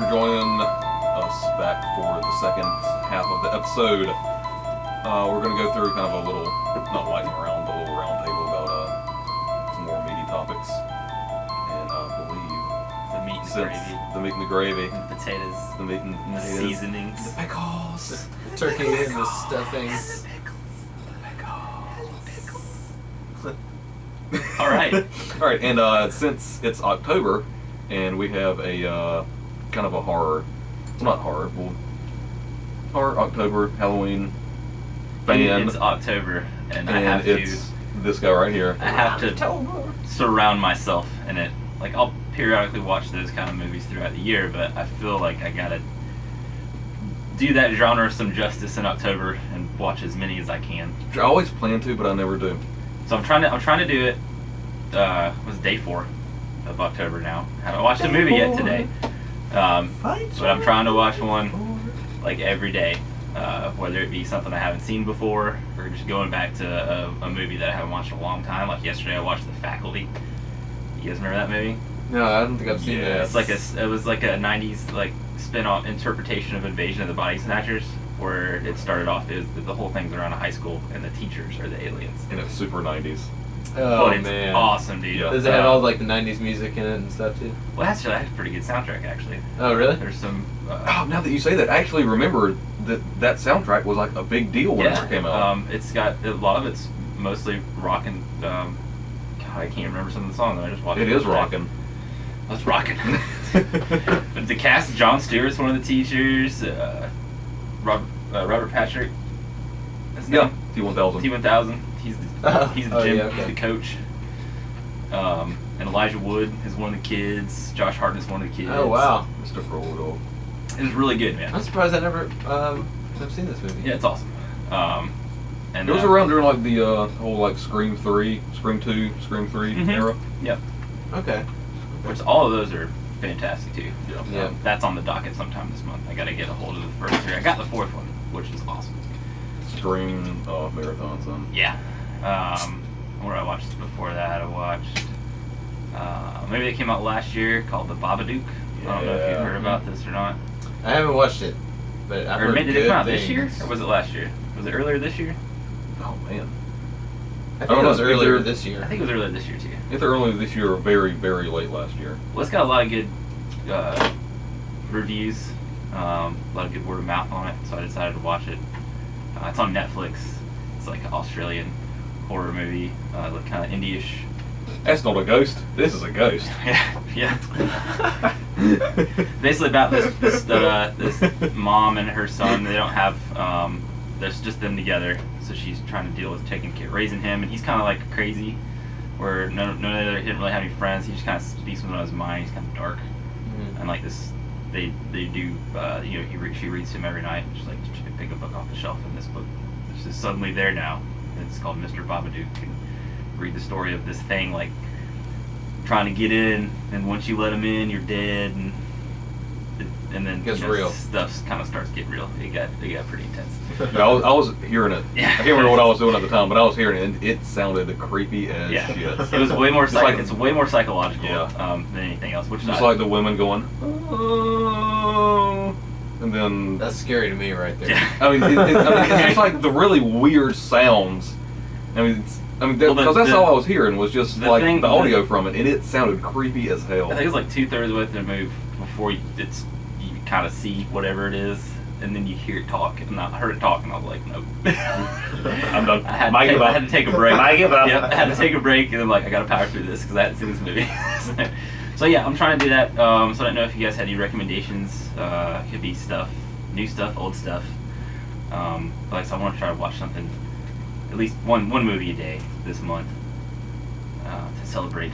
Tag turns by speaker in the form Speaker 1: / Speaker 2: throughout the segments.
Speaker 1: for joining us back for the second half of the episode. We're going to go through kind of a little, not lightning round, but a little round table about some more meaty topics. And I believe
Speaker 2: the meat and the gravy.
Speaker 1: The meat and the gravy.
Speaker 2: And the potatoes.
Speaker 1: The meat and the potatoes.
Speaker 2: Seasonings.
Speaker 1: The pickles.
Speaker 3: The turkey and the stuffings.
Speaker 2: All right.
Speaker 1: All right, and since it's October, and we have a kind of a horror, well, not horror, well, horror October Halloween fan.
Speaker 2: It's October, and I have
Speaker 1: it's this guy right here.
Speaker 2: I have to surround myself in it. Like, I'll periodically watch those kind of movies throughout the year, but I feel like I gotta do that genre some justice in October and watch as many as I can.
Speaker 1: I always plan to, but I never do.
Speaker 2: So I'm trying to do it. Was day 4 of October now. I haven't watched a movie yet today, but I'm trying to watch one like every day, whether it be something I haven't seen before or just going back to a movie that I haven't watched in a long time. Like yesterday, I watched The Faculty. You guys remember that movie?
Speaker 3: No, I don't think I've seen that.
Speaker 2: It was like a '90s like spin-off interpretation of Invasion of the Body Snatchers, where it started off the whole thing's around a high school and the teachers are the aliens.
Speaker 1: And it's super 90s.
Speaker 3: Oh,
Speaker 2: but it's
Speaker 3: man.
Speaker 2: awesome, dude.
Speaker 1: Yeah.
Speaker 3: Does it have all like the 90s music in it and stuff too?
Speaker 2: Well, that's a pretty good soundtrack, actually.
Speaker 3: Oh, really?
Speaker 2: There's some.
Speaker 1: Oh, now that you say that, I actually remember that soundtrack was like a big deal when it came out.
Speaker 2: It's got a lot of it's mostly rocking. God, I can't remember some of the songs. I just watched.
Speaker 1: It is rocking.
Speaker 2: That's rocking. But the cast: Jon Stewart's one of the teachers. Robert Patrick.
Speaker 1: Yeah, T-1000.
Speaker 2: T-1000. He's the gym.
Speaker 3: Yeah, okay.
Speaker 2: He's the coach. And Elijah Wood is one of the kids. Josh Hartnett's one of the kids.
Speaker 3: Oh, wow.
Speaker 1: Mr. Frodo.
Speaker 2: It was really good, man.
Speaker 3: I'm surprised I never have seen this movie.
Speaker 2: Yeah, it's awesome. And
Speaker 1: It was around during like the whole like Scream 3, Scream 2, Scream 3
Speaker 2: Mhm.
Speaker 1: era.
Speaker 2: Yep.
Speaker 3: Okay.
Speaker 2: Which all of those are fantastic too.
Speaker 3: Yeah.
Speaker 2: That's on the docket sometime this month. I got to get a hold of the first 3. I got the 4th one, which is awesome.
Speaker 1: Scream marathons on.
Speaker 2: Yeah. What I watched before that, I watched maybe it came out last year called The Babadook. I don't know if you've heard about this or not.
Speaker 3: I haven't watched it, but I've heard
Speaker 2: Did it
Speaker 3: good
Speaker 2: come out
Speaker 3: things.
Speaker 2: this year or was it last year? Was it earlier this year?
Speaker 1: Oh man.
Speaker 3: I
Speaker 1: I
Speaker 3: think
Speaker 1: don't
Speaker 3: it
Speaker 1: know,
Speaker 3: was earlier
Speaker 1: either-
Speaker 3: this year.
Speaker 2: I think it was earlier this year too.
Speaker 1: Either early this year or very, very late last year.
Speaker 2: Well, it's got a lot of good reviews, a lot of good word of mouth on it, so I decided to watch it. It's on Netflix. It's like an Australian horror movie, like kind of indie-ish.
Speaker 1: That's not a ghost. This is a ghost.
Speaker 2: Yeah. Basically about this mom and her son. They don't have. There's just them together. So she's trying to deal with raising him, and he's kind of like crazy. Where none of the other, he didn't really have any friends. He just kind of speaks with on his mind. He's kind of dark, and like this, they do. She reads him every night. She's like, she can pick a book off the shelf, and this book is just suddenly there now. It's called Mr. Babadook. And read the story of this thing like trying to get in, and once you let him in, you're dead, and then
Speaker 3: Gets real.
Speaker 2: Stuff kind of starts to get real. It got pretty intense.
Speaker 1: I was hearing it.
Speaker 2: Yeah.
Speaker 1: I can't remember what I was doing at the time, but I was hearing it, and it sounded creepy as shit.
Speaker 2: It was way more it's way more psychological than anything else. Which
Speaker 1: Just
Speaker 2: is
Speaker 1: like the women going, oh, and then
Speaker 3: That's scary to me right there.
Speaker 2: Yeah.
Speaker 1: I mean, it's just like the really weird sounds. Because that's all I was hearing was just
Speaker 2: the
Speaker 1: like
Speaker 2: thing-
Speaker 1: the audio from it, and it sounded creepy as hell.
Speaker 2: I think it's like 2/3 of the way through the movie before you kind of see whatever it is, and then you hear it talk. And I heard it talk, and I was like, nope.
Speaker 1: I'm done.
Speaker 2: I had to take a break.
Speaker 1: I give up.
Speaker 2: Yep, I had to take a break, and then like I got to power through this because I hadn't seen this movie. So yeah, I'm trying to do that. So I don't know if you guys had any recommendations. It could be stuff, new stuff, old stuff. But so I want to try to watch something, at least one movie a day this month, to celebrate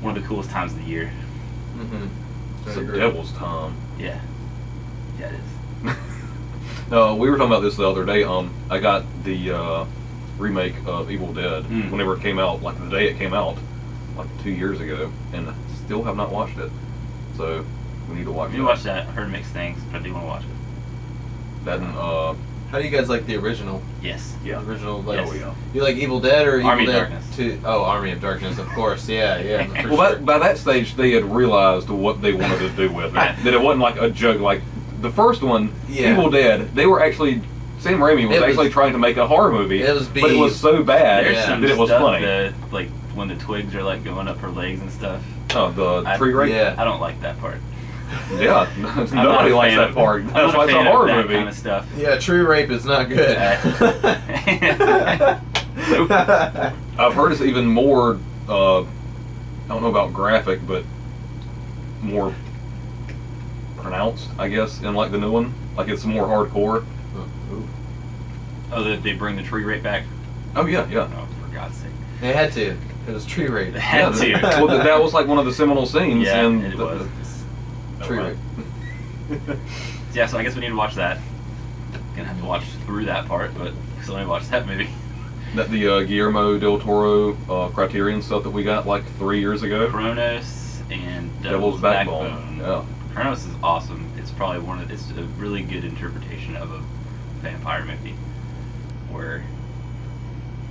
Speaker 2: one of the coolest times of the year.
Speaker 3: Mm-hmm.
Speaker 1: It's the devil's time.
Speaker 2: Yeah, it is.
Speaker 1: We were talking about this the other day. I got the remake of Evil Dead whenever it came out, like the day it came out, like 2 years ago, and I still have not watched it. So we need to watch it.
Speaker 2: You watch that. I heard mixed things, but I do want to watch it.
Speaker 1: That and
Speaker 3: How do you guys like the original?
Speaker 2: Yes.
Speaker 1: Yeah.
Speaker 3: The original, like,
Speaker 1: Oh yeah.
Speaker 3: you like Evil Dead or
Speaker 2: Army
Speaker 3: Evil
Speaker 2: of
Speaker 3: Dead
Speaker 2: Darkness.
Speaker 3: 2? Oh, Army of Darkness, of course. Yeah, for
Speaker 1: Well,
Speaker 3: sure.
Speaker 1: by that stage, they had realized what they wanted to do with it. That it wasn't like a joke. Like the first one,
Speaker 3: Yeah.
Speaker 1: Evil Dead, they were actually Sam Raimi was
Speaker 3: It was-
Speaker 1: actually trying to make a horror movie,
Speaker 3: It was
Speaker 1: but it was so bad
Speaker 2: There's
Speaker 3: Yeah.
Speaker 2: some
Speaker 1: that it was
Speaker 2: stuff
Speaker 1: funny.
Speaker 2: that, like when the twigs are like going up her legs and stuff.
Speaker 1: Oh, the tree rape.
Speaker 3: Yeah.
Speaker 2: I don't like that part.
Speaker 1: Yeah,
Speaker 2: I'm not
Speaker 1: nobody
Speaker 2: a
Speaker 1: likes
Speaker 2: fan
Speaker 1: that
Speaker 2: of-
Speaker 1: part.
Speaker 2: I'm
Speaker 1: That's
Speaker 2: not
Speaker 1: why
Speaker 2: a
Speaker 1: it's a
Speaker 2: fan of
Speaker 1: horror
Speaker 2: that
Speaker 1: movie.
Speaker 2: kind of stuff.
Speaker 3: Yeah, tree rape is not good.
Speaker 1: I've heard it's even more. I don't know about graphic, but more pronounced, I guess, in like the new one. Like it's more hardcore.
Speaker 3: Ooh.
Speaker 2: Oh, they bring the tree right back.
Speaker 1: Oh yeah, yeah.
Speaker 2: Oh, for God's sake!
Speaker 3: They had to. It was tree rape.
Speaker 2: They had to.
Speaker 1: Well, that was like one of the seminal scenes.
Speaker 2: Yeah,
Speaker 1: and
Speaker 2: it was.
Speaker 3: Tree
Speaker 1: Oh,
Speaker 3: rape.
Speaker 2: Yeah, so I guess we need to watch that. Gonna have to watch through that part, but still need to watch that movie.
Speaker 1: That the Guillermo del Toro Criterion stuff that we got like 3 years ago.
Speaker 2: Kronos and
Speaker 1: Devil's Backbone. Yeah.
Speaker 2: Kronos is awesome. It's probably it's a really good interpretation of a vampire movie, where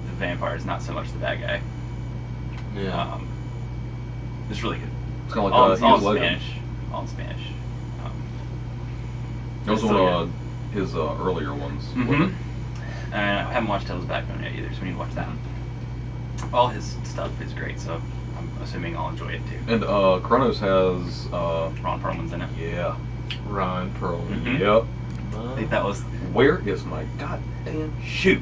Speaker 2: the vampire is not so much the bad guy.
Speaker 3: Yeah.
Speaker 2: It's really good.
Speaker 1: It's kind of
Speaker 2: All,
Speaker 1: like
Speaker 2: all
Speaker 1: his
Speaker 2: in
Speaker 1: logo.
Speaker 2: Spanish. All in Spanish.
Speaker 1: That was
Speaker 2: It's
Speaker 1: one
Speaker 2: so
Speaker 1: of his earlier ones.
Speaker 2: Mhm.
Speaker 1: wasn't it?
Speaker 2: And I haven't watched Devil's Backbone yet either, so we need to watch that. All his stuff is great, so I'm assuming I'll enjoy it too.
Speaker 1: And Kronos has
Speaker 2: Ron Perlman's in it.
Speaker 1: yeah.
Speaker 3: Ron Perlman.
Speaker 2: Mhm.
Speaker 1: Yep.
Speaker 2: I think that was
Speaker 1: Where is my goddamn shoe?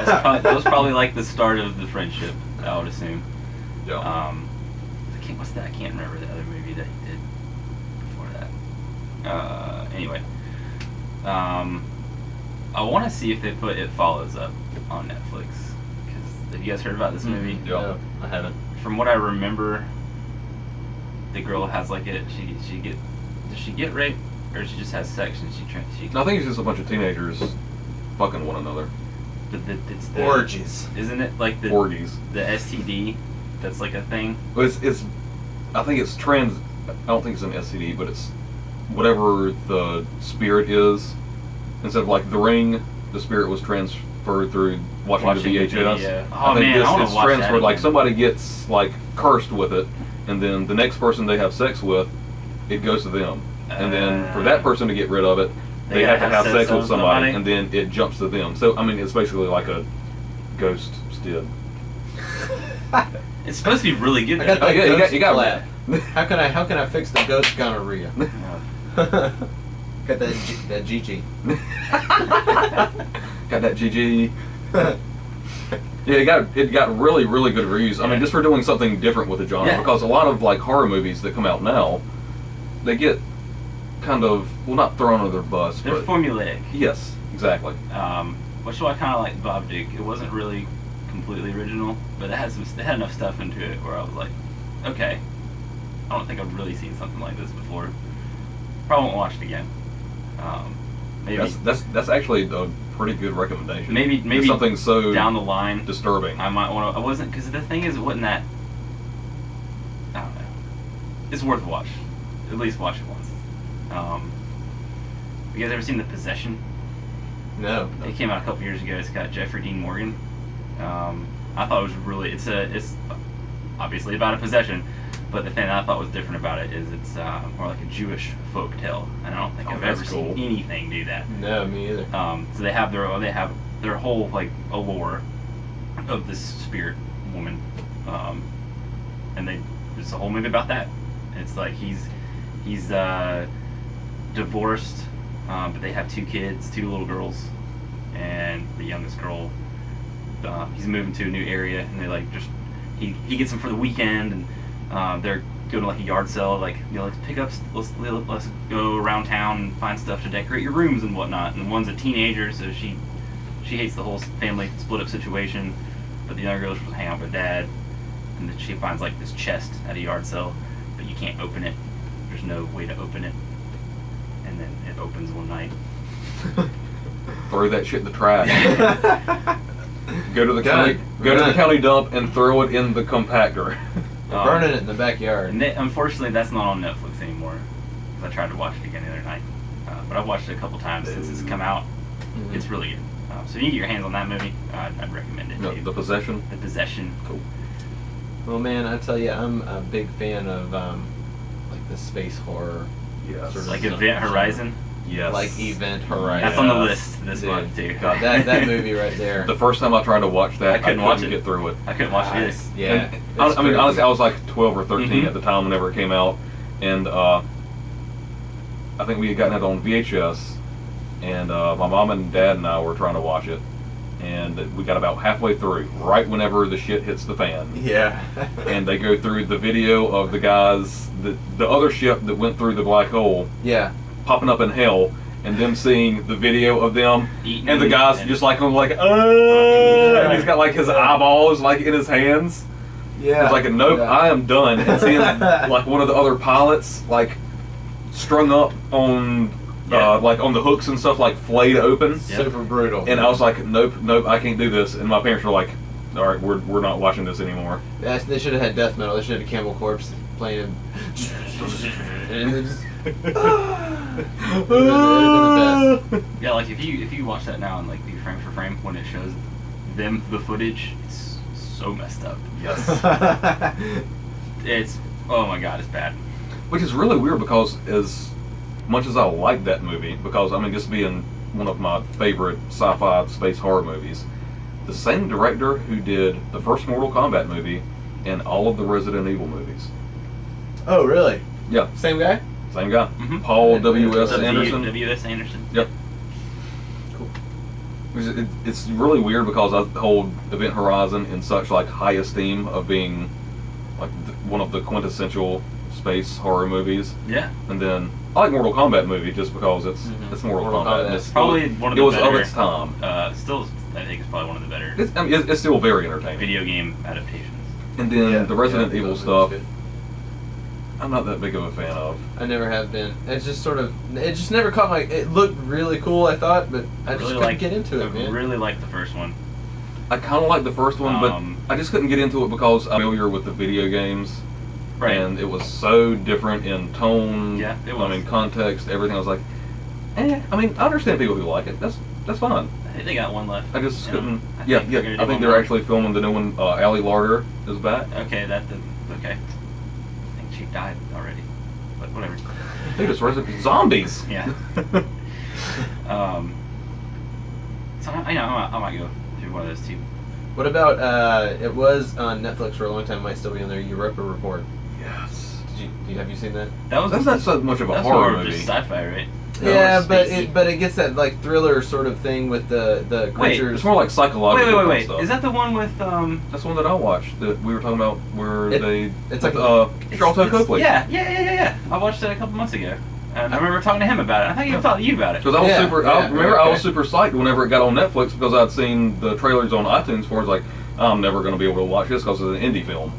Speaker 2: that was probably like the start of the friendship, I would assume.
Speaker 1: Yeah.
Speaker 2: What's that? I can't remember the other movie that he did before that. Anyway, I want to see if they put It Follows up on Netflix. Because have you guys heard about this movie?
Speaker 1: Yeah.
Speaker 3: No, I haven't.
Speaker 2: From what I remember, the girl has like does she get raped, or she just has sex and she
Speaker 1: I think it's just a bunch of teenagers fucking one another.
Speaker 2: it's the
Speaker 3: Orgies.
Speaker 2: Isn't it like the
Speaker 1: Orgies.
Speaker 2: the STD that's like a thing?
Speaker 1: But it's I think it's trans. I don't think it's an STD, but it's whatever the spirit is. Instead of like The Ring, the spirit was transferred through watching the VHS.
Speaker 2: Yeah.
Speaker 1: I
Speaker 2: Oh
Speaker 1: think
Speaker 2: man,
Speaker 1: this
Speaker 2: I want
Speaker 1: is
Speaker 2: to watch that
Speaker 1: transferred. Like
Speaker 2: again.
Speaker 1: somebody gets like cursed with it, and then the next person they have sex with, it goes to them. And then for that person to get rid of it,
Speaker 2: They
Speaker 1: they have to
Speaker 2: gotta
Speaker 1: have sex with somebody,
Speaker 2: somebody?
Speaker 1: and then it jumps to them. So I mean, it's basically like a ghost stid.
Speaker 2: It's supposed to be really good.
Speaker 3: I got
Speaker 1: Oh,
Speaker 3: that
Speaker 1: yeah, you
Speaker 3: ghost
Speaker 1: got
Speaker 3: clap.
Speaker 1: it.
Speaker 3: How can I fix the ghost gonorrhea?
Speaker 2: Yeah.
Speaker 3: Got that GG.
Speaker 1: Got that GG. Yeah, it got really good reviews. I mean, just for doing something different with the genre,
Speaker 2: Yeah.
Speaker 1: because a lot of like horror movies that come out now, they get kind of not thrown under their bus,
Speaker 2: They're
Speaker 1: but
Speaker 2: formulaic.
Speaker 1: yes, exactly.
Speaker 2: Which is why I kind of like Bob Dick. It wasn't really completely original, but it had enough stuff into it where I was like, okay, I don't think I've really seen something like this before. Probably won't watch it again. Maybe
Speaker 1: That's actually a pretty good recommendation.
Speaker 2: maybe
Speaker 1: It's something so
Speaker 2: down the line
Speaker 1: disturbing.
Speaker 2: I might want to. I wasn't, because the thing is, it wasn't that. I don't know. It's worth a watch. At least watch it once. You guys ever seen The Possession?
Speaker 3: No.
Speaker 2: It came out a couple years ago. It's got Jeffrey Dean Morgan. I thought it was really. It's obviously about a possession, but the thing that I thought was different about it is it's more like a Jewish folk tale, and I don't think
Speaker 1: Oh,
Speaker 2: I've
Speaker 1: that's
Speaker 2: ever
Speaker 1: cool.
Speaker 2: seen anything do that.
Speaker 3: No, me either.
Speaker 2: So they have their whole like allure of this spirit woman, and it's a whole movie about that. It's like he's divorced, but they have 2 kids, 2 little girls, and the youngest girl, he's moving to a new area, and they like just he gets them for the weekend, and they're going to like a yard sale, like, you know, let's pick up, let's go around town and find stuff to decorate your rooms and whatnot. And one's a teenager, so she hates the whole family split up situation, but the younger girl just hang out with dad, and then she finds like this chest at a yard sale, but you can't open it. There's no way to open it, and then it opens one night.
Speaker 1: Throw that shit in the trash. Go to the
Speaker 3: Got
Speaker 1: county,
Speaker 3: it.
Speaker 1: go to the
Speaker 3: Right.
Speaker 1: county dump and throw it in the compactor.
Speaker 3: Burning it in the backyard.
Speaker 2: And unfortunately, that's not on Netflix anymore. 'Cause I tried to watch it again the other night, but I've watched it a couple times since it's come out.
Speaker 3: Mhm.
Speaker 2: It's really good. So if you can get your hands on that movie, I'd recommend it.
Speaker 1: No,
Speaker 2: to you.
Speaker 1: The Possession.
Speaker 2: The Possession.
Speaker 1: Cool.
Speaker 3: Well, man, I tell you, I'm a big fan of like the space horror.
Speaker 1: Yes.
Speaker 3: Sort of
Speaker 2: Like
Speaker 3: genre.
Speaker 2: Event Horizon.
Speaker 1: Yes.
Speaker 3: Like Event Horizon.
Speaker 2: That's on the
Speaker 1: Yes.
Speaker 2: list this
Speaker 3: Dude,
Speaker 2: month too.
Speaker 3: God, that movie right there.
Speaker 1: The first time I tried to watch that,
Speaker 2: I couldn't watch it.
Speaker 1: get through it.
Speaker 2: I couldn't watch it either.
Speaker 3: Nice. Yeah.
Speaker 1: And
Speaker 3: it's
Speaker 1: I mean,
Speaker 3: crazy.
Speaker 1: honestly, I was like 12 or 13
Speaker 2: Mhm.
Speaker 1: at the time whenever it came out, and I think we had gotten it on VHS, and my mom and dad and I were trying to watch it, and we got about halfway through, right whenever the shit hits the fan.
Speaker 3: Yeah.
Speaker 1: And they go through the video of the guys, the other ship that went through the black hole,
Speaker 3: Yeah.
Speaker 1: popping up in hell, and them seeing the video of them,
Speaker 2: Eating
Speaker 1: and the guys
Speaker 2: and-
Speaker 1: just like, and he's got like his eyeballs like in his hands.
Speaker 3: Yeah.
Speaker 1: It's like, nope,
Speaker 3: Yeah.
Speaker 1: I am done. And seeing like one of the other pilots like strung up on
Speaker 2: Yeah.
Speaker 1: like on the hooks and stuff, like flayed open.
Speaker 2: Yeah.
Speaker 3: Super brutal.
Speaker 1: And I was like, nope, I can't do this. And my parents were like, all right, we're not watching this anymore.
Speaker 3: They should have had death metal. They should have had Camel Corpse playing. And it just,
Speaker 2: Yeah, like if you watch that now and like do frame for frame when it shows the footage, it's so messed up.
Speaker 1: Yes.
Speaker 2: It's oh my god, it's bad.
Speaker 1: Which is really weird because as much as I like that movie, because I mean, this being one of my favorite sci-fi space horror movies, the same director who did the first Mortal Kombat movie and all of the Resident Evil movies.
Speaker 3: Oh, really?
Speaker 1: Yeah,
Speaker 3: Same guy?
Speaker 1: same guy.
Speaker 2: Mhm.
Speaker 1: Paul W.S. Anderson.
Speaker 2: W.S. Anderson.
Speaker 1: Yep.
Speaker 3: Cool.
Speaker 1: It's really weird because I hold Event Horizon in such like high esteem of being like one of the quintessential space horror movies,
Speaker 2: Yeah.
Speaker 1: and then I like Mortal Kombat movie just because it's Mortal
Speaker 3: Mortal
Speaker 1: Kombat.
Speaker 3: Kombat.
Speaker 1: And it's
Speaker 2: Probably one of
Speaker 1: it
Speaker 2: the
Speaker 1: was
Speaker 2: better.
Speaker 1: of its time.
Speaker 2: Still, I think it's probably one of the better
Speaker 1: It's still very entertaining.
Speaker 2: video game adaptations.
Speaker 1: And then
Speaker 3: Yeah,
Speaker 1: the Resident
Speaker 3: yeah,
Speaker 1: Evil
Speaker 3: those
Speaker 1: stuff,
Speaker 3: movies
Speaker 1: I'm not that big of a fan of.
Speaker 3: I never have been. It's just sort of. It just never caught my. It looked really cool, I thought, but I just couldn't get into it,
Speaker 2: I
Speaker 3: man.
Speaker 2: really like the first one.
Speaker 1: I kind of like the first one,
Speaker 2: Um,
Speaker 1: but I just couldn't get into it because I'm familiar with the video games.
Speaker 2: Right.
Speaker 1: And it was so different in tone.
Speaker 2: Yeah, it
Speaker 1: I
Speaker 2: was.
Speaker 1: mean, context, everything. I was like, I mean, I understand people who like it. That's fine.
Speaker 2: I think they got one left.
Speaker 1: I just
Speaker 2: You know,
Speaker 1: couldn't.
Speaker 2: I
Speaker 1: Yeah,
Speaker 2: think they're gonna do
Speaker 1: I think
Speaker 2: one
Speaker 1: they're
Speaker 2: more.
Speaker 1: actually filming the new one. Ali Larder is back.
Speaker 2: Okay, okay. I think she died already, but whatever.
Speaker 1: Dude, it's Resident Zombies.
Speaker 2: Yeah. So I might go through one of those two.
Speaker 3: What about? It was on Netflix for a long time. Might still be on there. Europa Report.
Speaker 1: Yes.
Speaker 3: Have you seen that?
Speaker 2: That was
Speaker 1: That's not so much of a
Speaker 2: that's
Speaker 1: horror
Speaker 2: more of
Speaker 1: movie.
Speaker 2: just sci-fi, right?
Speaker 3: Yeah,
Speaker 2: Or
Speaker 3: but
Speaker 2: spacey.
Speaker 3: it gets that like thriller sort of thing with the creatures.
Speaker 1: It's more like psychological
Speaker 2: Wait.
Speaker 1: stuff.
Speaker 2: Is that the one with
Speaker 1: That's the one that I watched that we were talking about where
Speaker 3: it's like
Speaker 1: Charlton Copley.
Speaker 2: Yeah. I watched that a couple months ago, and I remember talking to him about it. I think he talked to you about it.
Speaker 1: Because I was
Speaker 3: Yeah,
Speaker 1: super.
Speaker 3: yeah,
Speaker 1: I remember I was
Speaker 3: okay.
Speaker 1: super psyched whenever it got on Netflix because I'd seen the trailers on iTunes for it. I was like, I'm never going to be able to watch this because it's an indie film.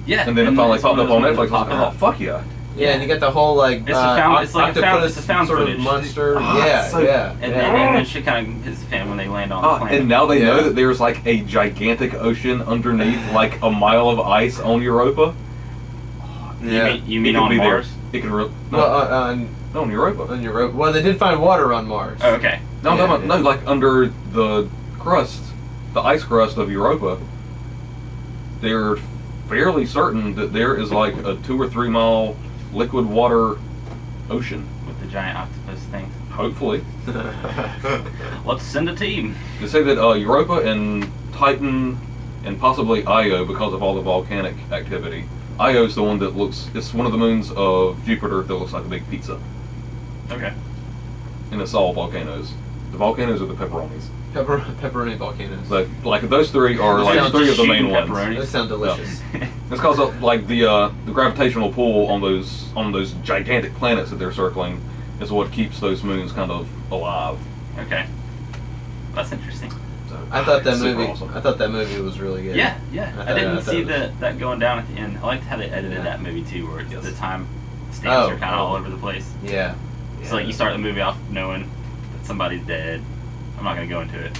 Speaker 2: Yeah.
Speaker 1: And then it finally
Speaker 2: it's
Speaker 1: popped
Speaker 2: one
Speaker 1: up
Speaker 2: of
Speaker 1: on
Speaker 2: those
Speaker 1: Netflix.
Speaker 2: ones
Speaker 1: I
Speaker 2: that
Speaker 1: was like, oh
Speaker 2: pop
Speaker 1: fuck yeah!
Speaker 3: Yeah, and you got the whole like
Speaker 2: It's it's like a found-
Speaker 3: octopus
Speaker 2: it's a found
Speaker 3: sort
Speaker 2: footage.
Speaker 3: of monster.
Speaker 1: Oh,
Speaker 3: yeah,
Speaker 1: so-
Speaker 3: yeah,
Speaker 2: And
Speaker 3: yeah.
Speaker 2: then shit kind of hits the fan when they land on the planet.
Speaker 1: And now they know
Speaker 3: Yeah.
Speaker 1: that there's like a gigantic ocean underneath, like a mile of ice on Europa.
Speaker 3: Yeah.
Speaker 2: You
Speaker 1: It
Speaker 2: mean
Speaker 1: could
Speaker 2: on
Speaker 1: be there.
Speaker 2: Mars?
Speaker 1: It could. No,
Speaker 3: Well,
Speaker 1: no, on Europa.
Speaker 3: on Europa. Well, they did find water on Mars.
Speaker 2: Oh, okay.
Speaker 1: No,
Speaker 3: Yeah,
Speaker 1: no, like under the crust, the ice crust of Europa. They're fairly certain that there is like a 2 or 3 mile liquid water ocean.
Speaker 2: With the giant octopus thing.
Speaker 1: Hopefully,
Speaker 2: Let's send a team.
Speaker 1: they say that Europa and Titan and possibly Io, because of all the volcanic activity. Io is the one that looks. It's one of the moons of Jupiter that looks like a big pizza,
Speaker 2: Okay.
Speaker 1: and it's all volcanoes. The volcanoes are the pepperonis.
Speaker 3: Pepperoni volcanoes.
Speaker 1: But like those three are
Speaker 3: Those
Speaker 1: like
Speaker 3: sound
Speaker 1: three of the
Speaker 2: shooting
Speaker 1: main ones.
Speaker 2: pepperoni.
Speaker 3: Those sound delicious.
Speaker 1: It's because of like the gravitational pull on those gigantic planets that they're circling is what keeps those moons kind of alive.
Speaker 2: Okay. That's interesting.
Speaker 1: So,
Speaker 3: I thought that
Speaker 1: it's super
Speaker 3: movie.
Speaker 1: awesome.
Speaker 3: I thought that movie was really good.
Speaker 2: Yeah.
Speaker 3: I
Speaker 2: I didn't
Speaker 3: thought
Speaker 2: see
Speaker 3: it was-
Speaker 2: that going down at the end. I liked how they edited
Speaker 3: Yeah.
Speaker 2: that movie too, where
Speaker 1: Yes.
Speaker 2: the time stamps
Speaker 3: Oh,
Speaker 2: are kind of
Speaker 3: oh.
Speaker 2: all over the place.
Speaker 3: Yeah.
Speaker 2: So like you start the movie off knowing that somebody's dead. I'm not gonna go into it.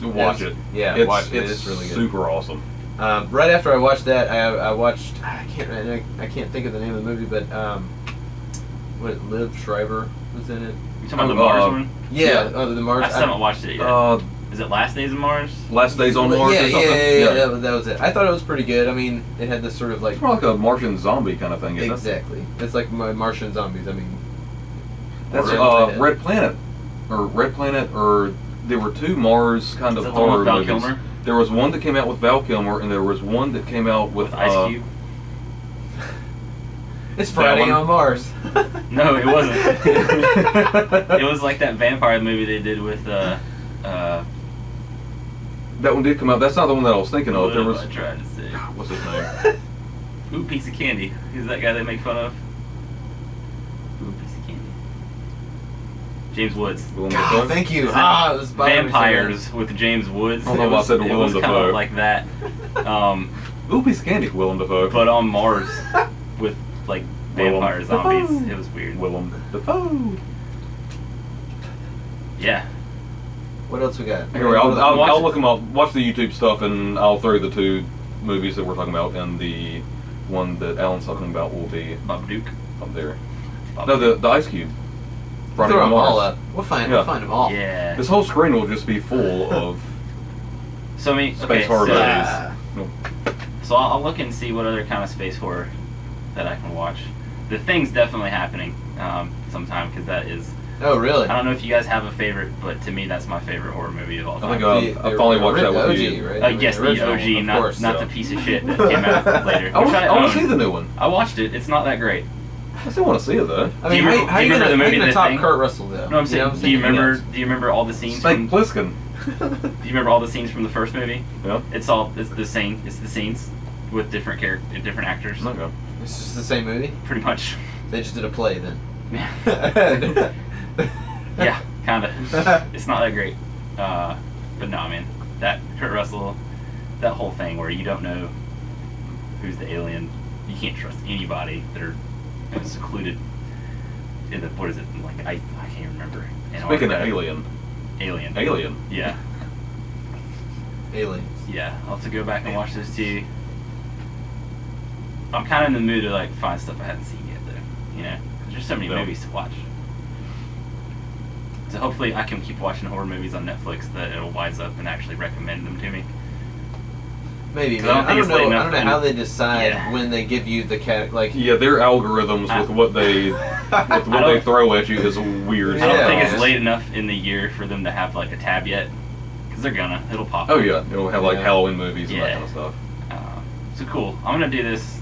Speaker 1: Watch it.
Speaker 3: Yeah,
Speaker 1: it's,
Speaker 3: watch it.
Speaker 1: It's
Speaker 3: It's really good.
Speaker 1: super awesome.
Speaker 3: Right after I watched that, I watched. I can't think of the name of the movie, but what Liv Schreiber was in it.
Speaker 2: You talking about the Mars one?
Speaker 3: Yeah, the Mars.
Speaker 2: I still haven't watched it yet. Is it Last Days of Mars?
Speaker 1: Last Days on Mars
Speaker 3: Yeah,
Speaker 1: or something?
Speaker 3: yeah, that was it. I thought it was pretty good. I mean, it had this sort of like
Speaker 1: It's more like a Martian zombie kind of thing, isn't it?
Speaker 3: exactly. It's like Martian zombies. I mean,
Speaker 1: That's
Speaker 3: Or
Speaker 1: Red Planet, or there were two Mars kind
Speaker 2: Is
Speaker 1: of
Speaker 2: that the one
Speaker 1: horror
Speaker 2: with Val
Speaker 1: movies.
Speaker 2: Kilmer?
Speaker 1: There was one that came out with Val Kilmer, and there was one that came out with
Speaker 2: Ice Cube?
Speaker 3: it's Friday
Speaker 1: one.
Speaker 3: on Mars.
Speaker 2: No, it wasn't. It was like that vampire movie they did with
Speaker 1: That one did come out. That's not the one that I was thinking of.
Speaker 2: what
Speaker 1: There
Speaker 2: am
Speaker 1: was
Speaker 2: I trying to say?
Speaker 1: what's his name?
Speaker 2: Ooh, Piece of Candy. Who's that guy they make fun of? Ooh, Piece of Candy. James Woods.
Speaker 1: Willem
Speaker 3: God,
Speaker 1: Dafoe?
Speaker 3: thank you.
Speaker 2: Is it
Speaker 3: It was bothering me so
Speaker 2: Vampires with James Woods.
Speaker 1: I don't know if I said
Speaker 2: it
Speaker 1: Willem
Speaker 2: was kind
Speaker 1: Dafoe.
Speaker 2: of like that.
Speaker 1: Ooh, piece of candy, Willem Dafoe.
Speaker 2: But on Mars with like vampire
Speaker 1: Willem
Speaker 2: zombies.
Speaker 1: Dafoe.
Speaker 2: It was weird.
Speaker 1: Willem Dafoe.
Speaker 2: Yeah.
Speaker 3: What else we got?
Speaker 1: Anyway, I'll look them up. Watch the YouTube stuff, and I'll throw the two movies that we're talking about, and the one that Alan's talking about will be
Speaker 2: Babadook.
Speaker 1: up there.
Speaker 2: Babadook.
Speaker 1: No, the Ice Cube.
Speaker 3: Throw
Speaker 1: Friday on
Speaker 3: them all
Speaker 1: Mars.
Speaker 3: up. We'll find
Speaker 1: Yeah.
Speaker 3: them all.
Speaker 2: Yeah.
Speaker 1: This whole screen will just be full of
Speaker 2: So I mean,
Speaker 1: space
Speaker 2: okay,
Speaker 1: horror
Speaker 2: so,
Speaker 1: movies.
Speaker 2: so I'll look and see what other kind of space horror that I can watch. The Thing's definitely happening sometime because that is.
Speaker 3: Oh, really?
Speaker 2: I don't know if you guys have a favorite, but to me that's my favorite horror movie of all
Speaker 1: I
Speaker 2: time.
Speaker 1: think
Speaker 3: The-
Speaker 1: I finally watched that with
Speaker 3: OG,
Speaker 1: you.
Speaker 3: right? I mean,
Speaker 2: Yes, the
Speaker 3: original,
Speaker 2: OG,
Speaker 3: of
Speaker 2: not
Speaker 3: course,
Speaker 2: not
Speaker 1: yeah.
Speaker 2: the piece of shit that came out later.
Speaker 1: I
Speaker 2: which
Speaker 1: want to
Speaker 2: own.
Speaker 1: see the new one.
Speaker 2: I watched it. It's not that great.
Speaker 1: I still want to see it though.
Speaker 3: I
Speaker 2: Do you
Speaker 3: mean,
Speaker 2: remember-
Speaker 3: how
Speaker 2: do you
Speaker 3: you
Speaker 2: remember
Speaker 3: gonna,
Speaker 2: the
Speaker 3: how
Speaker 2: movie
Speaker 3: you gonna
Speaker 2: The
Speaker 3: top
Speaker 2: Thing?
Speaker 3: Kurt Russell though?
Speaker 2: No, I'm saying, do you remember? Do you remember all the scenes?
Speaker 1: Snake
Speaker 2: From,
Speaker 1: Plissken.
Speaker 2: do you remember all the scenes from the first movie?
Speaker 1: Yeah.
Speaker 2: It's the same. It's the scenes with different different actors.
Speaker 1: Okay.
Speaker 3: It's just the same movie.
Speaker 2: Pretty much.
Speaker 3: They just did a play then.
Speaker 2: Yeah. Yeah, kind of. It's not that great. But no, I mean, that Kurt Russell, that whole thing where you don't know who's the alien, you can't trust anybody. They're secluded in the, what is it, like, I can't remember.
Speaker 1: Speaking of Alien.
Speaker 2: Alien. Yeah.
Speaker 3: Aliens.
Speaker 2: Yeah, I'll have to go back and watch those two. I'm kind of in the mood to, like, find stuff I haven't seen yet, though. You know? 'Cause there's so many
Speaker 1: Yeah.
Speaker 2: movies to watch. So hopefully I can keep watching horror movies on Netflix that it'll wise up and actually recommend them to me.
Speaker 3: Maybe,
Speaker 2: 'Cause
Speaker 3: man.
Speaker 2: I don't think it's late
Speaker 3: I don't
Speaker 2: enough
Speaker 3: know
Speaker 2: in-
Speaker 3: how they decide
Speaker 2: Yeah.
Speaker 3: when they give you the like.
Speaker 1: Yeah, their algorithms with what they with what they throw at you is weird.
Speaker 2: I don't
Speaker 3: Yeah.
Speaker 2: think it's late enough in the year for them to have like a tab yet, because they're gonna. It'll pop.
Speaker 1: Oh yeah, it'll have like
Speaker 3: Yeah.
Speaker 1: Halloween movies and that
Speaker 2: Yeah.
Speaker 1: kind of stuff.
Speaker 2: So cool. I'm gonna do this.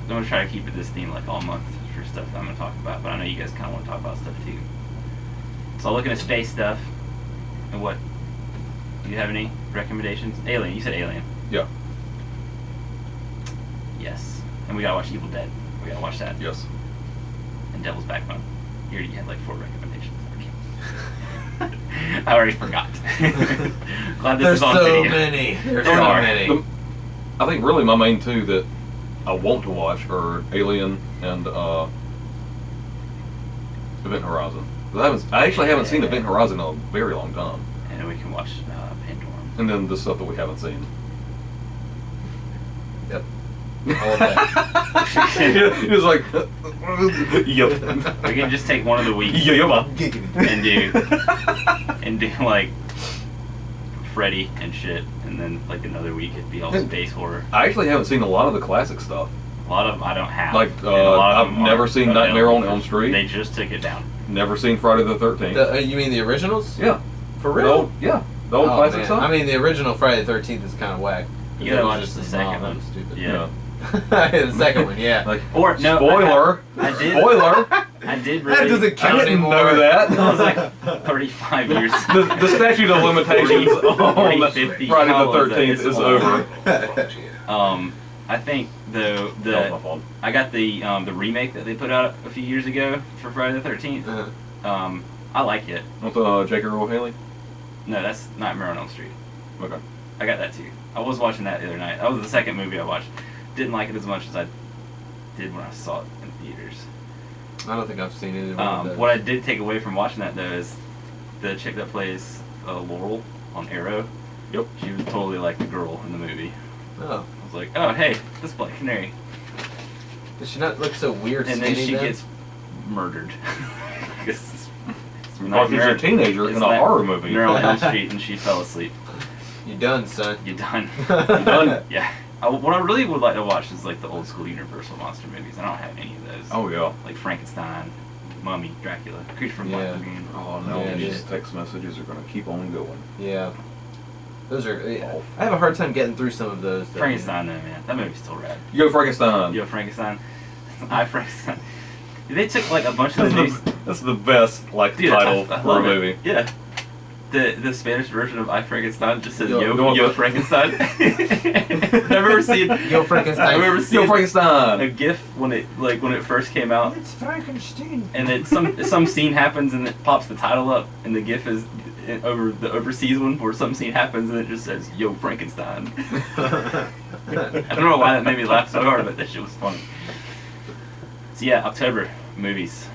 Speaker 2: I'm gonna try to keep it this theme like all month for stuff that I'm gonna talk about. But I know you guys kind of want to talk about stuff too. So I'll look into space stuff. And what? Do you have any recommendations? Alien. You said Alien.
Speaker 1: Yeah.
Speaker 2: Yes. And we gotta watch Evil Dead. We gotta watch that.
Speaker 1: Yes.
Speaker 2: And Devil's Backbone. You already had like 4 recommendations. Okay. I already forgot. Glad this
Speaker 3: There's
Speaker 2: is on
Speaker 3: so
Speaker 2: video.
Speaker 3: many. There's
Speaker 2: There
Speaker 3: so
Speaker 2: are.
Speaker 3: many.
Speaker 1: I think really my main two that I want to watch are Alien and Event Horizon. I actually haven't seen Event Horizon in a very long time.
Speaker 2: And then we can watch Pandorum.
Speaker 1: And then the stuff that we haven't seen.
Speaker 3: Yep. All of that.
Speaker 1: It was like, yep.
Speaker 2: We can just take one of the weeks
Speaker 1: Yeah.
Speaker 2: and do like Freddy and shit, and then like another week it'd be all space horror.
Speaker 1: I actually haven't seen a lot of the classic stuff.
Speaker 2: A lot of them I don't have.
Speaker 1: Like,
Speaker 2: and a lot of
Speaker 1: I've
Speaker 2: them
Speaker 1: never
Speaker 2: are
Speaker 1: seen Nightmare on
Speaker 2: available.
Speaker 1: Elm Street.
Speaker 2: They just took it down.
Speaker 1: Never seen Friday the 13th.
Speaker 3: You mean the originals?
Speaker 1: Yeah.
Speaker 3: For
Speaker 1: The
Speaker 3: real?
Speaker 1: old, yeah. The old
Speaker 3: Oh,
Speaker 1: classic
Speaker 3: man.
Speaker 1: stuff.
Speaker 3: I mean, the original Friday the 13th is kind of whack.
Speaker 2: You gotta
Speaker 3: It was
Speaker 2: watch
Speaker 3: just
Speaker 2: the
Speaker 3: his
Speaker 2: second
Speaker 3: mom,
Speaker 2: one.
Speaker 3: that was stupid.
Speaker 2: Yeah.
Speaker 3: The second one, yeah.
Speaker 1: Like,
Speaker 2: Or no.
Speaker 1: spoiler.
Speaker 2: I did.
Speaker 1: Spoiler.
Speaker 2: I did
Speaker 3: That
Speaker 2: really.
Speaker 3: doesn't count
Speaker 1: I didn't
Speaker 3: anymore.
Speaker 1: know that.
Speaker 2: That was like 35 years.
Speaker 1: The statute of limitations
Speaker 2: 40,
Speaker 1: on
Speaker 2: 50,
Speaker 1: Friday
Speaker 2: how
Speaker 1: the
Speaker 2: old is that?
Speaker 1: 13th
Speaker 2: It's
Speaker 1: is
Speaker 2: old.
Speaker 1: over.
Speaker 2: I think though
Speaker 1: That was my fault.
Speaker 2: I got the remake that they put out a few years ago for Friday the 13th.
Speaker 3: Uh-huh.
Speaker 2: I like it.
Speaker 1: With J.K. Earl Haley?
Speaker 2: No, that's Nightmare on Elm Street.
Speaker 1: Okay.
Speaker 2: I got that too. I was watching that the other night. That was the second movie I watched. Didn't like it as much as I did when I saw it in theaters.
Speaker 3: I don't think I've seen either one of those.
Speaker 2: What I did take away from watching that though is the chick that plays Laurel on Arrow.
Speaker 1: Yep.
Speaker 2: She was totally like the girl in the movie.
Speaker 3: Oh.
Speaker 2: I was like, oh hey, this Black Canary.
Speaker 3: Does she not look so weird
Speaker 2: And then
Speaker 3: skinny
Speaker 2: she
Speaker 3: then?
Speaker 2: gets murdered. It's
Speaker 1: Because she's a teenager in a horror movie.
Speaker 2: They're on Elm Street and she fell asleep.
Speaker 3: You done, son.
Speaker 2: You done?
Speaker 1: You done?
Speaker 2: Yeah. What I really would like to watch is like the old school Universal monster movies. I don't have any of those.
Speaker 1: Oh yeah.
Speaker 2: Like Frankenstein, Mummy, Dracula, Creature from Black Lagoon.
Speaker 1: Oh no,
Speaker 3: Yeah,
Speaker 1: these
Speaker 3: dude.
Speaker 1: text messages are gonna keep on going.
Speaker 3: Yeah. Those are. I have a hard time getting through some of those. Though.
Speaker 2: Frankenstein, though, man. That movie's still rad.
Speaker 1: You go Frankenstein.
Speaker 2: Yo, Frankenstein. I Frankenstein. They took like a bunch of the news.
Speaker 1: That's the best
Speaker 2: Dude,
Speaker 1: title
Speaker 2: I
Speaker 1: for a
Speaker 2: love it.
Speaker 1: movie.
Speaker 2: Yeah. The Spanish version of I Frankenstein just says
Speaker 3: Yo,
Speaker 2: Yo Frankenstein. I've ever seen
Speaker 3: Yo, Frankenstein.
Speaker 2: I've ever
Speaker 1: Yo
Speaker 2: seen a
Speaker 1: Frankenstein.
Speaker 2: GIF when it first came out,
Speaker 3: It's Frankenstein.
Speaker 2: and then some scene happens and it pops the title up, and the GIF is over the overseas one where some scene happens and it just says Yo Frankenstein. I don't know why that made me laugh so hard, but that shit was funny. So yeah, October movies,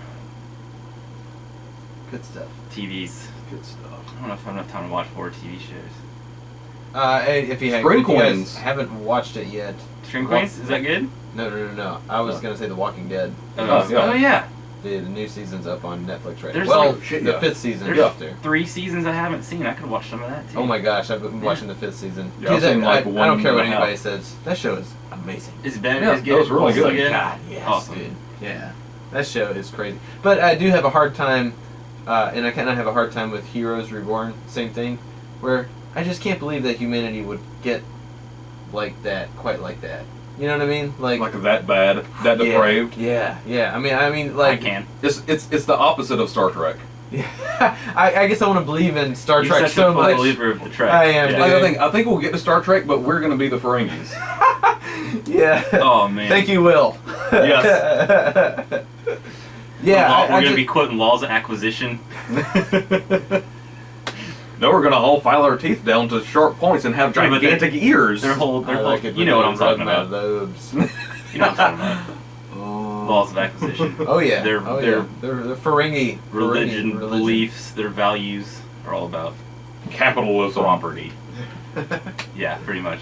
Speaker 3: Good stuff.
Speaker 2: TVs.
Speaker 1: Good stuff.
Speaker 2: I don't know if I have enough time to watch horror TV shows.
Speaker 3: If you
Speaker 1: Spring
Speaker 3: if you guys
Speaker 1: Queens.
Speaker 3: haven't watched it yet,
Speaker 2: Stream Queens, is that good?
Speaker 3: no. I was gonna say The Walking Dead.
Speaker 1: Oh, yeah.
Speaker 2: Oh yeah.
Speaker 3: The new season's up on Netflix right
Speaker 2: There's
Speaker 3: now. Well,
Speaker 2: like-
Speaker 1: shit,
Speaker 3: the
Speaker 1: yeah.
Speaker 3: 5th season
Speaker 2: There's
Speaker 3: is up there.
Speaker 2: 3 seasons I haven't seen. I could watch some of that too.
Speaker 3: Oh my gosh, I've been watching the 5th season.
Speaker 1: Yeah, I've
Speaker 3: Dude,
Speaker 1: seen, like,
Speaker 3: I
Speaker 1: one
Speaker 3: don't care what
Speaker 1: and a
Speaker 3: anybody
Speaker 1: half.
Speaker 3: says. That show is amazing.
Speaker 2: Is Ben
Speaker 1: Yeah,
Speaker 2: is good?
Speaker 1: that was really
Speaker 2: Also
Speaker 1: good.
Speaker 3: God, yes,
Speaker 2: Awesome.
Speaker 3: dude. Yeah, that show is crazy. But I do have a hard time, and I kind of have a hard time with Heroes Reborn. Same thing, where I just can't believe that humanity would get like that, quite like that. You know what I mean? Like
Speaker 1: that bad, that
Speaker 3: yeah,
Speaker 1: depraved.
Speaker 3: Yeah. I mean, like
Speaker 2: I can.
Speaker 1: It's the opposite of Star Trek.
Speaker 3: Yeah, I guess I want to believe in Star
Speaker 2: You're
Speaker 3: Trek
Speaker 2: such
Speaker 3: so
Speaker 2: a full
Speaker 3: much.
Speaker 2: believer of the Trek.
Speaker 3: I am,
Speaker 2: Yeah.
Speaker 3: dude.
Speaker 1: I think we'll get to Star Trek, but we're gonna be the Ferengis.
Speaker 3: Yeah.
Speaker 2: Oh man.
Speaker 3: Thank you, Will.
Speaker 1: Yes.
Speaker 3: Yeah,
Speaker 2: We're gonna be quoting laws of acquisition.
Speaker 1: No, we're gonna all file our teeth down to sharp points and have
Speaker 2: Yeah, but
Speaker 1: gigantic ears.
Speaker 2: Their whole,
Speaker 3: I like it
Speaker 2: you know what I'm
Speaker 3: when
Speaker 2: talking
Speaker 3: they rub
Speaker 2: about.
Speaker 3: my lobes.
Speaker 2: You know what I'm talking about. Laws of acquisition.
Speaker 3: Oh yeah.
Speaker 2: Their
Speaker 3: They're Ferengi.
Speaker 2: religion,
Speaker 3: Ferengi
Speaker 2: beliefs, their values are all about
Speaker 1: Capitalism.
Speaker 2: property. Yeah, pretty much.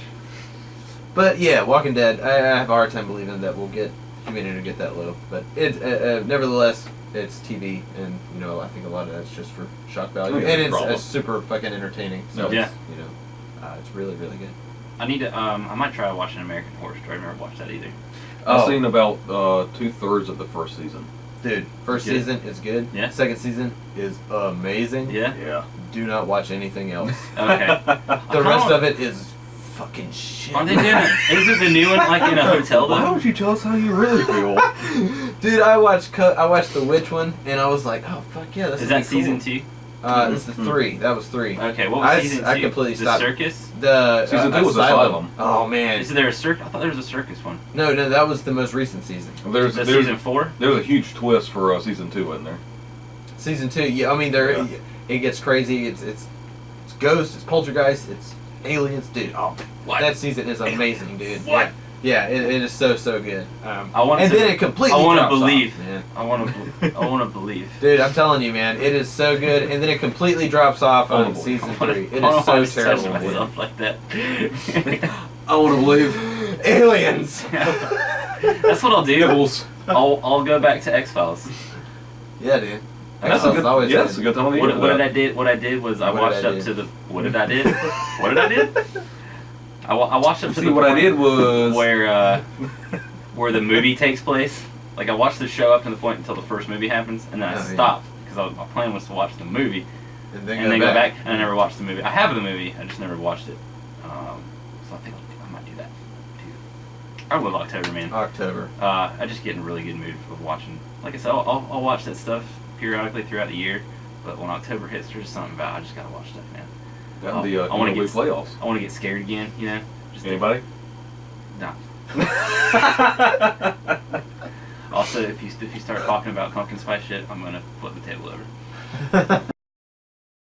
Speaker 3: But yeah, Walking Dead. I have a hard time believing that we'll get humanity to get that low. But it, nevertheless, it's TV, and you know, I think a lot of that's just for shock value,
Speaker 1: Yeah,
Speaker 3: and it's
Speaker 1: problem.
Speaker 3: super fucking entertaining. So
Speaker 2: Yeah.
Speaker 3: it's, you know, it's really really good.
Speaker 2: I need to. I might try watching American Horror Story. I've never watched that either.
Speaker 1: I've
Speaker 3: Oh.
Speaker 1: seen about 2/3 of the first season.
Speaker 3: Dude, first
Speaker 2: Good.
Speaker 3: season is good.
Speaker 2: Yeah.
Speaker 3: Second season is amazing.
Speaker 2: Yeah.
Speaker 1: Yeah.
Speaker 3: Do not watch anything else.
Speaker 2: Okay.
Speaker 3: The rest of it is fucking shit.
Speaker 2: Are they doing it? Is it the new one like in a hotel
Speaker 1: Why
Speaker 2: though?
Speaker 1: don't you tell us how you really feel?
Speaker 3: Dude, I watched the Witch one, and I was like, oh fuck yeah, this
Speaker 2: Is
Speaker 3: is
Speaker 2: that season 2?
Speaker 3: This is 3. That was 3.
Speaker 2: Okay, what was season 2?
Speaker 3: I completely
Speaker 2: The
Speaker 3: stopped.
Speaker 2: circus?
Speaker 3: The
Speaker 1: Season 2 was Asylum.
Speaker 3: Oh man,
Speaker 2: Is there a circus? I thought there was a circus one.
Speaker 3: no, that was the most recent season.
Speaker 1: There's
Speaker 2: That's
Speaker 1: there's,
Speaker 2: season 4?
Speaker 1: there's a huge twist for season 2 in there.
Speaker 3: Season 2, yeah, I mean
Speaker 1: Yeah.
Speaker 3: it gets crazy. It's ghosts, it's poltergeist, it's aliens, dude. Oh,
Speaker 2: What?
Speaker 3: that season is amazing, dude.
Speaker 2: What?
Speaker 3: Yeah, it is so good.
Speaker 2: I want
Speaker 3: and
Speaker 2: to.
Speaker 3: then it completely.
Speaker 2: I want to
Speaker 3: drops off,
Speaker 2: believe.
Speaker 3: man.
Speaker 2: I want to believe.
Speaker 3: Dude, I'm telling you, man, it is so good, and then it completely drops off on
Speaker 1: Unbelievable.
Speaker 3: season 3. It
Speaker 2: I don't
Speaker 3: is so
Speaker 2: wanna touch
Speaker 3: terrible. dude.
Speaker 2: myself like that.
Speaker 1: I want to believe.
Speaker 3: Aliens.
Speaker 2: That's what I'll do.
Speaker 1: Gibbles.
Speaker 2: I'll go back to X-Files.
Speaker 3: Yeah, dude.
Speaker 1: That's a
Speaker 3: X-Files
Speaker 1: good.
Speaker 3: always
Speaker 1: Yeah,
Speaker 3: good.
Speaker 1: that's a good time of the year.
Speaker 2: What I did was I
Speaker 3: What did
Speaker 2: watched
Speaker 3: I
Speaker 2: up
Speaker 3: do?
Speaker 2: to the. What did I did? What did I did? I watched up to
Speaker 1: See,
Speaker 2: the
Speaker 1: what I
Speaker 2: point
Speaker 1: did was
Speaker 2: where the movie takes place. Like I watched the show up to the point until the first movie happens, and then I
Speaker 3: Oh, yeah.
Speaker 2: stopped because my plan was to watch the movie
Speaker 3: and
Speaker 2: and then go back, and I never watched the movie. I have the movie, I just never watched it. So I think I might do that too. I love October, man.
Speaker 3: October.
Speaker 2: I just get in a really good mood for watching. Like I said, I'll watch that stuff periodically throughout the year, but when October hits, there's just something about I just gotta watch stuff, man.
Speaker 1: down the
Speaker 2: I wanna
Speaker 1: MLB
Speaker 2: get-
Speaker 1: playoffs.
Speaker 2: I want to get scared again, you know. Just
Speaker 1: Anybody?
Speaker 2: Nah. Also, if you start talking about pumpkin spice shit, I'm gonna flip the table over.